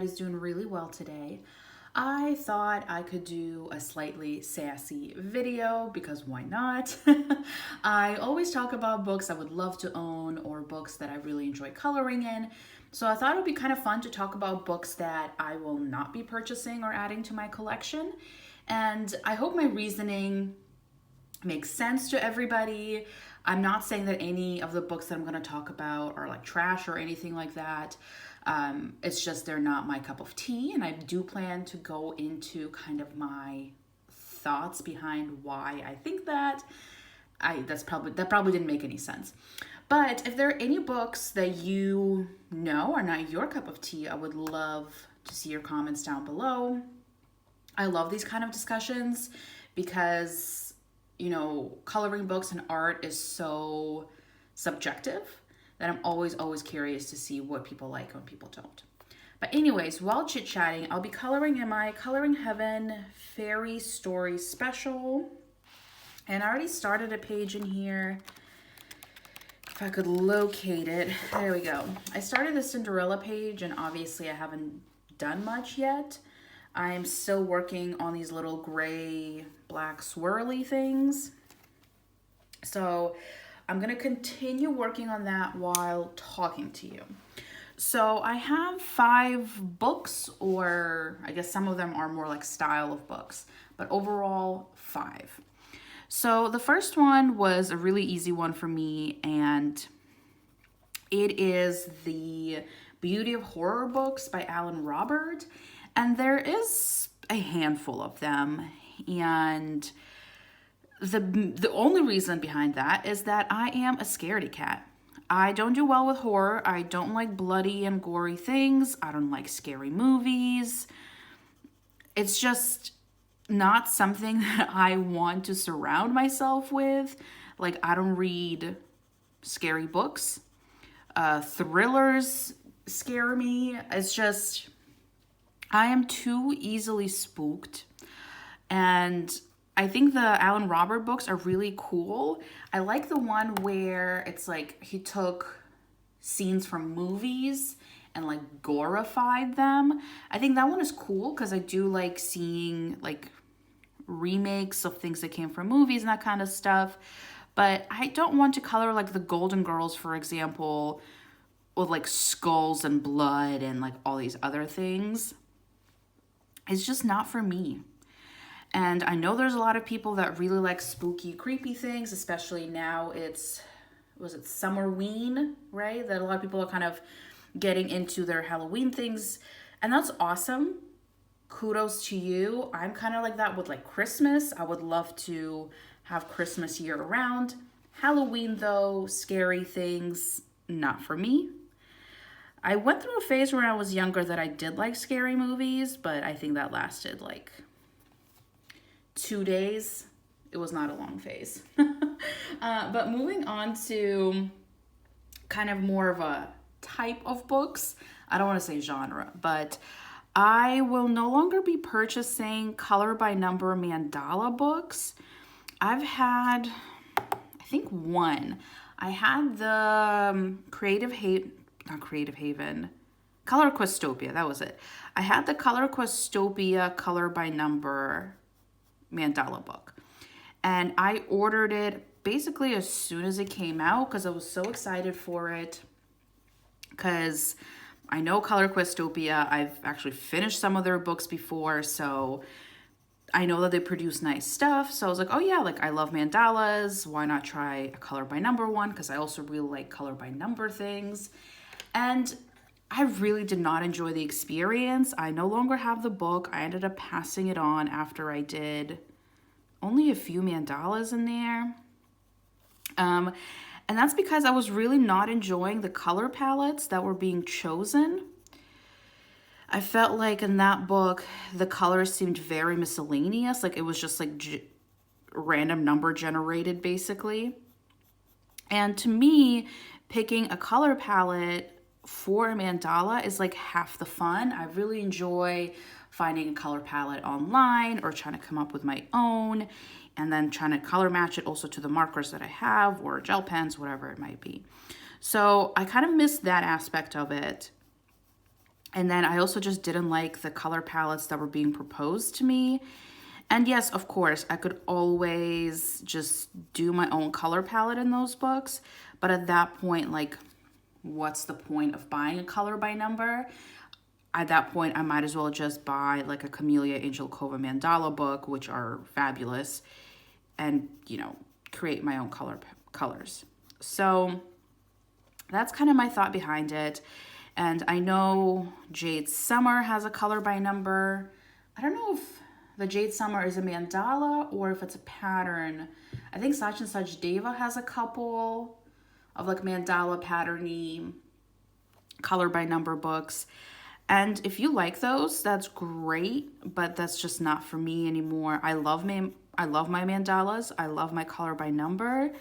everybody's doing really well today. I thought I could do a slightly sassy video because why not? I always talk about books I would love to own or books that I really enjoy coloring in. So I thought it would be kind of fun to talk about books that I will not be purchasing or adding to my collection. And I hope my reasoning makes sense to everybody. I'm not saying that any of the books that I'm going to talk about are like trash or anything like that. It's just they're not my cup of tea, and I do plan to go into kind of my thoughts behind why I think that. That probably didn't make any sense. But if there are any books that you know are not your cup of tea, I would love to see your comments down below. I love these kind of discussions because, coloring books and art is so subjective that I'm always curious to see what people like and what people don't. But anyways, while chit-chatting, I'll be coloring in my Coloring Heaven Fairy Story Special. And I already started a page in here. If I could locate it. There we go. I started the Cinderella page, and obviously I haven't done much yet. I'm still working on these little gray, black swirly things. So I'm going to continue working on that while talking to you. So I have 5 books, or I guess some of them are more like style of books, but overall 5. So the first one was a really easy one for me, and it is the Beauty of Horror books by Alan Robert. And there is a handful of them, and the only reason behind that is that I am a scaredy cat. I don't do well with horror. I don't like bloody and gory things. I don't like scary movies. It's just not something that I want to surround myself with. Like, I don't read scary books. Thrillers scare me. It's just, I am too easily spooked. And I think the Alan Robert books are really cool. I like the one where it's like he took scenes from movies and like glorified them. I think that one is cool because I do like seeing like remakes of things that came from movies and that kind of stuff. But I don't want to color like the Golden Girls, for example, with like skulls and blood and like all these other things. It's just not for me. And I know there's a lot of people that really like spooky, creepy things, especially now was it Summerween, right? That a lot of people are kind of getting into their Halloween things. And that's awesome. Kudos to you. I'm kind of like that with like Christmas. I would love to have Christmas year round. Halloween though, scary things, not for me. I went through a phase when I was younger that I did like scary movies, but I think that lasted like 2 days. It was not a long phase. But moving on to kind of more of a type of books. I don't want to say genre, but I will no longer be purchasing color by number mandala books. I've had, I think one. I had the Color Questopia, that was it. I had the Color Questopia color by number mandala book, and I ordered it basically as soon as it came out because I was so excited for it, because I know Color Questopia. I've actually finished some of their books before, so I know that they produce nice stuff. So I was like, oh yeah, like I love mandalas, why not try a color by number one, because I also really like color by number things. And I really did not enjoy the experience. I no longer have the book. I ended up passing it on after I did only a few mandalas in there. And that's because I was really not enjoying the color palettes that were being chosen. I felt like in that book, the colors seemed very miscellaneous. Like it was just like random number generated basically. And to me, picking a color palette for a mandala is like half the fun. I really enjoy finding a color palette online or trying to come up with my own and then trying to color match it also to the markers that I have or gel pens, whatever it might be. So I kind of missed that aspect of it. And then I also just didn't like the color palettes that were being proposed to me. And yes, of course, I could always just do my own color palette in those books. But at that point, like, what's the point of buying a color by number? At that point, I might as well just buy like a Camellia Angelkova mandala book, which are fabulous, and, create my own colors. So that's kind of my thought behind it. And I know Jade Summer has a color by number. I don't know if the Jade Summer is a mandala or if it's a pattern. I think Such and Such Deva has a couple of like mandala patterny color by number books. And if you like those, that's great, but that's just not for me anymore. I love my mandalas. I love my color by number,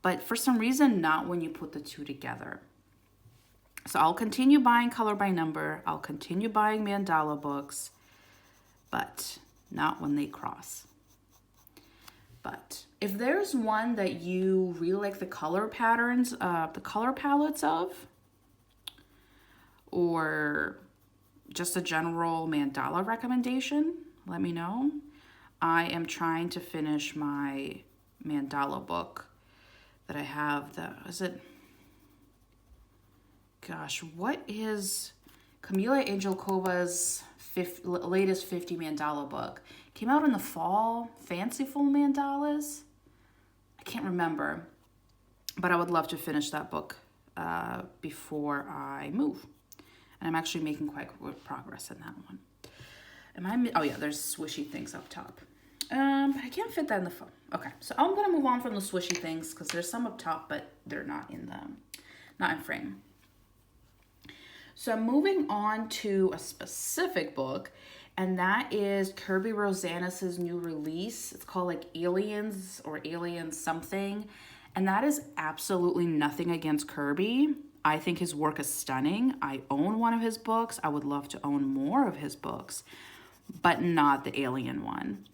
but for some reason, not when you put the two together. So I'll continue buying color by number. I'll continue buying mandala books, but not when they cross. But if there's one that you really like the color patterns, the color palettes of, or just a general mandala recommendation, let me know. I am trying to finish my mandala book that I have. What is Camellia Angelkova's latest 50 mandala book? Came out in the fall, Fanciful Mandalas? I can't remember, but I would love to finish that book before I move. And I'm actually making quite good progress in that one. Oh yeah, there's swishy things up top. But I can't fit that in the phone. Okay, so I'm gonna move on from the swishy things because there's some up top, but they're not in frame. So I'm moving on to a specific book, and that is Kirby Rosanna's new release. It's called like Aliens or Alien something, and that is absolutely nothing against Kirby. I think his work is stunning. I own one of his books. I would love to own more of his books, but not the alien one.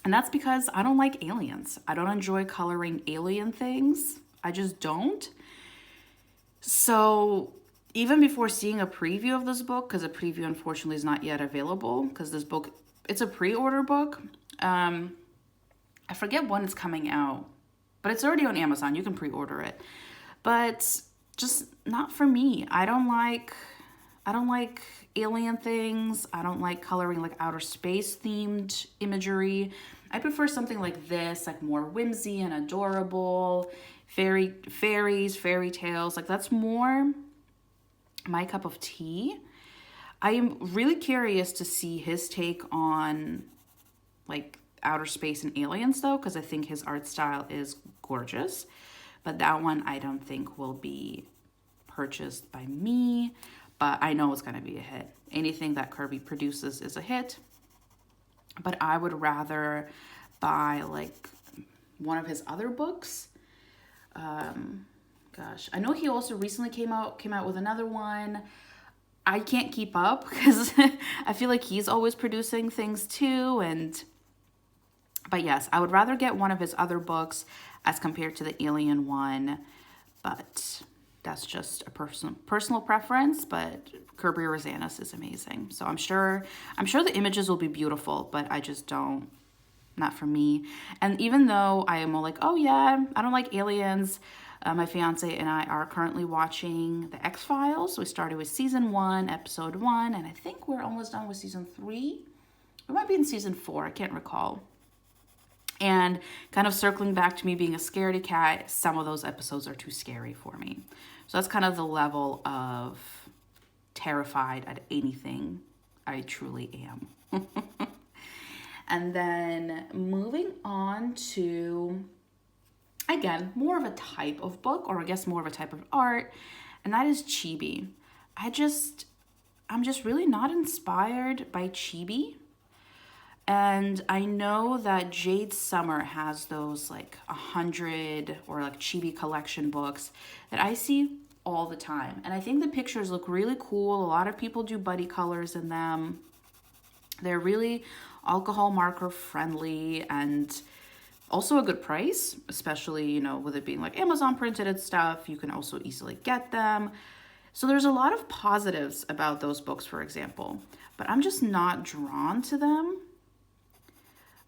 And that's because I don't like aliens. I don't enjoy coloring alien things. I just don't. So even before seeing a preview of this book, because a preview unfortunately is not yet available, because this book, it's a pre-order book. I forget when it's coming out, but it's already on Amazon. You can pre-order it. But just not for me. I don't like alien things. I don't like coloring like outer space themed imagery. I prefer something like this, like more whimsy and adorable, fairies, fairy tales. Like that's more my cup of tea. I am really curious to see his take on like outer space and aliens though, because I think his art style is gorgeous. But that one I don't think will be purchased by me, but I know it's going to be a hit. Anything that Kirby produces is a hit, but I would rather buy like one of his other books. I know he also recently came out with another one. I can't keep up because I feel like he's always producing things too. But yes, I would rather get one of his other books as compared to the alien one, but that's just a personal preference. But Kirby Rosanna's is amazing, so I'm sure the images will be beautiful, but I just not for me. And even though I am all like, oh yeah, I don't like aliens, my fiance and I are currently watching the X-Files. We started with season 1, episode 1, and I think we're almost done with season 3. We might be in season 4, I can't recall. And kind of circling back to me being a scaredy cat, some of those episodes are too scary for me. So that's kind of the level of terrified at anything I truly am. And then moving on to, again, more of a type of book, or I guess more of a type of art, and that is chibi. I'm just really not inspired by chibi. And I know that Jade Summer has those like 100 or like chibi collection books that I see all the time. And I think the pictures look really cool. A lot of people do buddy colors in them. They're really alcohol marker friendly and also a good price, especially, with it being like Amazon printed and stuff. You can also easily get them. So there's a lot of positives about those books, for example, but I'm just not drawn to them.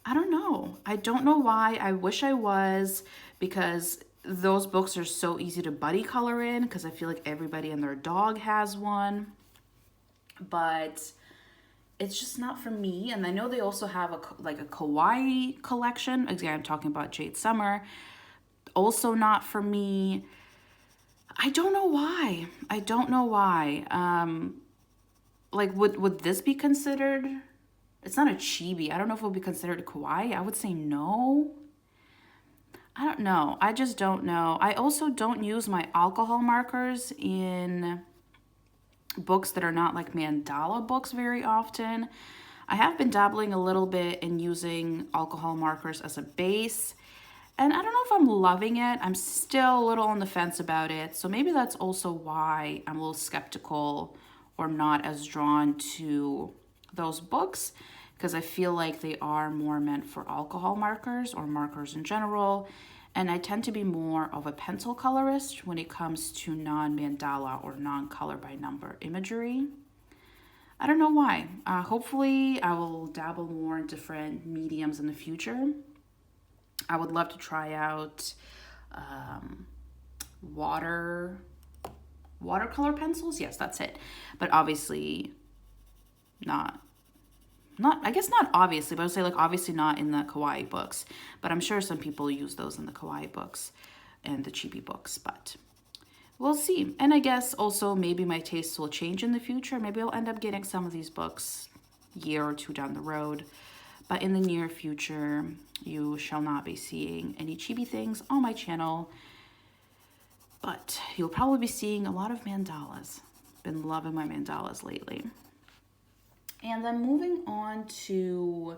I don't know. I don't know why. I wish I was, because those books are so easy to buddy color in, because I feel like everybody and their dog has one. But it's just not for me. And I know they also have a kawaii collection. Again, I'm talking about Jade Summer. Also not for me. I don't know why. I don't know why. Like, would this be considered? It's not a chibi. I don't know if it would be considered a kawaii. I would say no. I don't know. I just don't know. I also don't use my alcohol markers in books that are not like mandala books very often. I have been dabbling a little bit in using alcohol markers as a base, and I don't know if I'm loving it. I'm still a little on the fence about it. So maybe that's also why I'm a little skeptical or not as drawn to those books, because I feel like they are more meant for alcohol markers or markers in general. And I tend to be more of a pencil colorist when it comes to non-mandala or non-color by number imagery. I don't know why. Hopefully I will dabble more in different mediums in the future. I would love to try out watercolor pencils. Yes, that's it. But obviously not I guess not obviously, but I would say like obviously not in the kawaii books. But I'm sure some people use those in the kawaii books and the chibi books, but we'll see. And I guess also maybe my tastes will change in the future. Maybe I'll end up getting some of these books a year or two down the road. But in the near future, you shall not be seeing any chibi things on my channel. But you'll probably be seeing a lot of mandalas. Been loving my mandalas lately. And then moving on to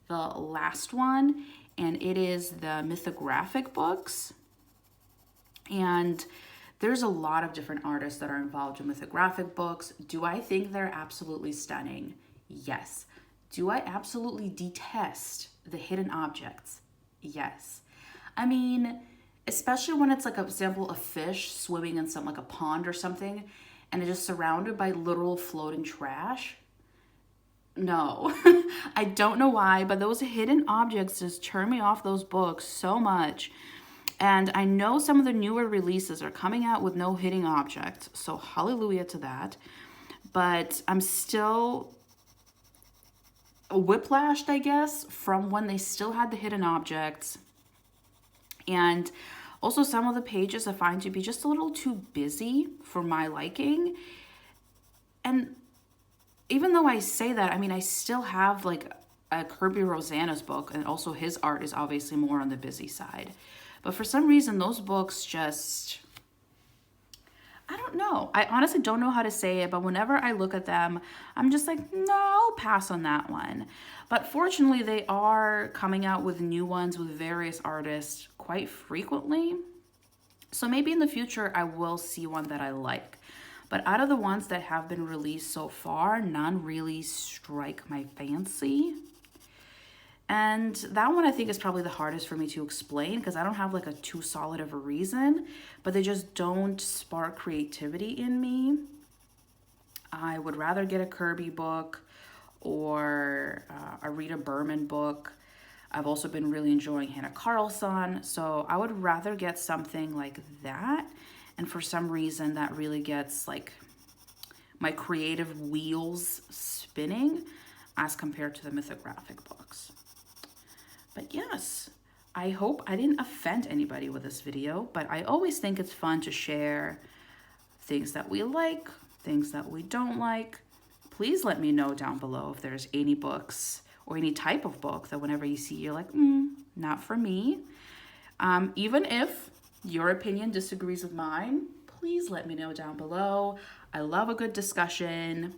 the last one, and it is the mythographic books. And there's a lot of different artists that are involved in mythographic books. Do I think they're absolutely stunning? Yes. Do I absolutely detest the hidden objects? Yes. I mean, especially when it's like, for example, a fish swimming in some like a pond or something, and it's just surrounded by literal floating trash. No, I don't know why, but those hidden objects just turn me off those books so much. And I know some of the newer releases are coming out with no hidden objects, so hallelujah to that. But I'm still whiplashed, I guess, from when they still had the hidden objects. And also some of the pages I find to be just a little too busy for my liking. And even though I say that, I mean, I still have like a Kirby Rosanna's book, and also his art is obviously more on the busy side. But for some reason, those books just, I don't know. I honestly don't know how to say it, but whenever I look at them, I'm just like, no, I'll pass on that one. But fortunately, they are coming out with new ones with various artists quite frequently. So maybe in the future, I will see one that I like. But out of the ones that have been released so far, none really strike my fancy. And that one I think is probably the hardest for me to explain, because I don't have like a too solid of a reason, but they just don't spark creativity in me. I would rather get a Kirby book or a Rita Berman book. I've also been really enjoying Hannah Carlson, so I would rather get something like that. And for some reason, that really gets like my creative wheels spinning as compared to the mythographic books. But yes, I hope I didn't offend anybody with this video, but I always think it's fun to share things that we like, things that we don't like. Please let me know down below if there's any books or any type of book that whenever you see, you're like, not for me. Even if your opinion disagrees with mine, please let me know down below. I love a good discussion.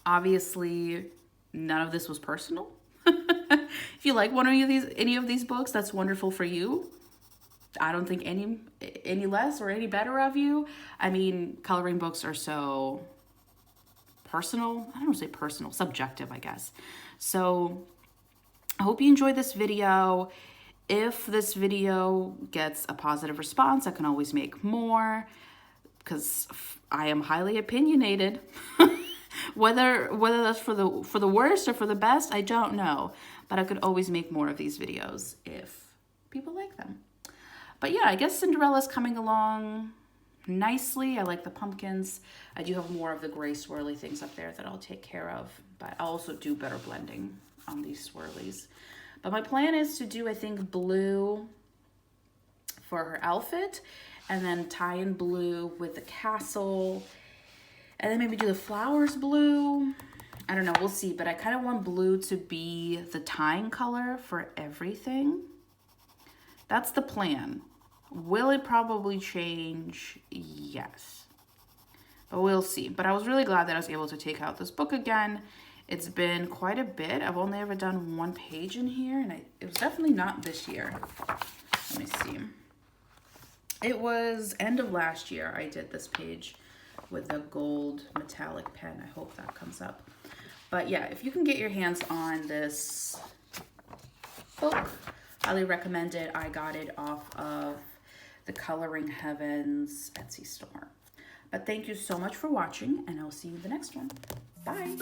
Obviously, none of this was personal. If you like one of any of these books, that's wonderful for you. I don't think any less or any better of you. I mean, coloring books are so personal. I don't want to say personal, subjective, I guess. So I hope you enjoyed this video. If this video gets a positive response, I can always make more. because I am highly opinionated. Whether that's for the worst or for the best, I don't know. But I could always make more of these videos if people like them. But yeah, I guess Cinderella's coming along nicely. I like the pumpkins. I do have more of the gray swirly things up there that I'll take care of. But I'll also do better blending on these swirlies. But my plan is to do, I think, blue for her outfit. And then tie in blue with the castle. And then maybe do the flowers blue. I don't know, we'll see. But I kind of want blue to be the tying color for everything. That's the plan. Will it probably change? Yes. But we'll see. But I was really glad that I was able to take out this book again. It's been quite a bit. I've only ever done one page in here. And it was definitely not this year. Let me see. It was end of last year I did this page with the gold metallic pen. I hope that comes up. But yeah, if you can get your hands on this book, highly recommend it. I got it off of the Coloring Heavens Etsy store. But thank you so much for watching, and I'll see you in the next one. Bye.